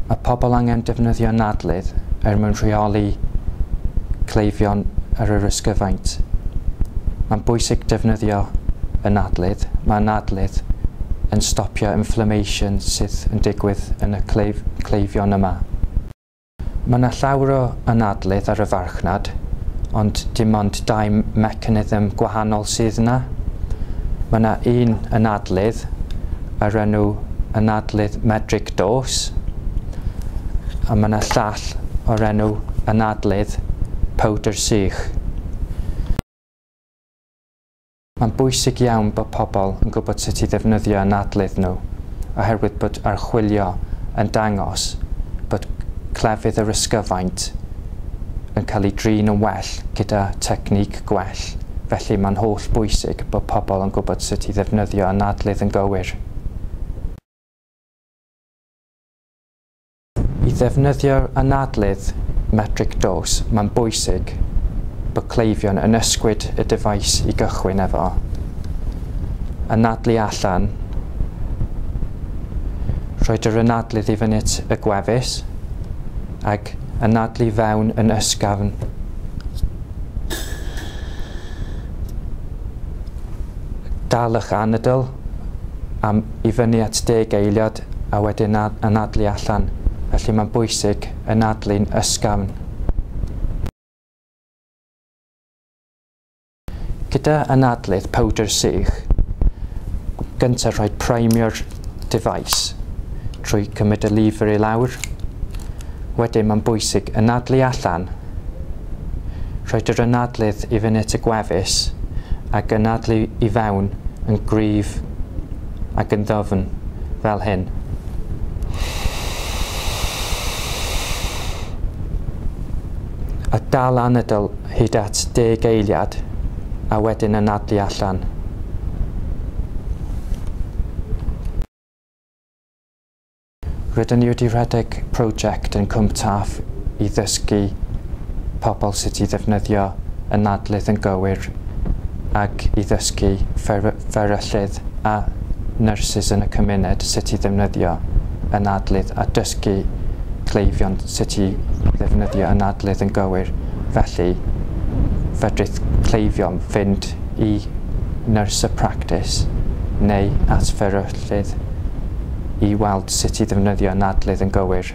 Mae pobl angen defnyddio anadlydd mwyn rheoli cleifion ar yr ysgyfaint. Mae'n bwysig defnyddio anadlydd. Mae anadlydd yn stopio inflammation sydd yn digwydd yn y cleifion yma. Mae yna llawer o anadlydd ar y farchnad, ond dim ond 2 mechanism gwahanol sydd yna. Mae yna un anadlydd ar enw anadlydd medric dos, a mae yna llall o'r enw anadlydd powdr sych. Mae'n bwysig iawn bod pobl yn gwybod sut i ddefnyddio anadlydd nhw, oherwydd bod archwilio yn dangos bod clefydd yr ysgyfaint yn cael ei drin yn well gyda technig gwell. Felly mae'n holl bwysig bod pobl yn gwybod sut i ddefnyddio anadlydd yn gywir. I ddefnyddio anadlydd medric dos, mae'n bwysig bod cleifion yn ysgwyd y dyfais i gychwyn efo. Anadlu allan, rhoid yr anadlydd i fyny at y gwefus, ac anadlu fewn yn ysgafn. Dal eich anadl i fyny at 10 eiliad a wedyn anadlu allan. Felly mae'n bwysig anadlu'n ysgafn. Gyda anadlydd powdr sych, gyntaf rhoi primio'r dyfais trwy cymryd y lifer i lawr. Wedyn mae'n bwysig anadlu allan, rhoid yr anadlydd i fyny at y gwefus ac anadlu i fewn yn gryf ac yn ddofn fel hyn. A dal anadl hyd at 10 eiliad a wedyn anadlu allan. Rydyn ni wedi rhedeg prosiect yn Cwm Taf i ddysgu pobl sut i ddefnyddio anadlydd yn gywir ac i ddysgu fferyllydd a nyrsys yn y cymuned sut i ddefnyddio anadlydd a dysgu cleifion sut i ddefnyddio anadlydd yn gywir. Felly, fedrith cleifion fynd i nurse practice neu at fferyllydd i weld sut i ddefnyddio anadlydd yn gywir.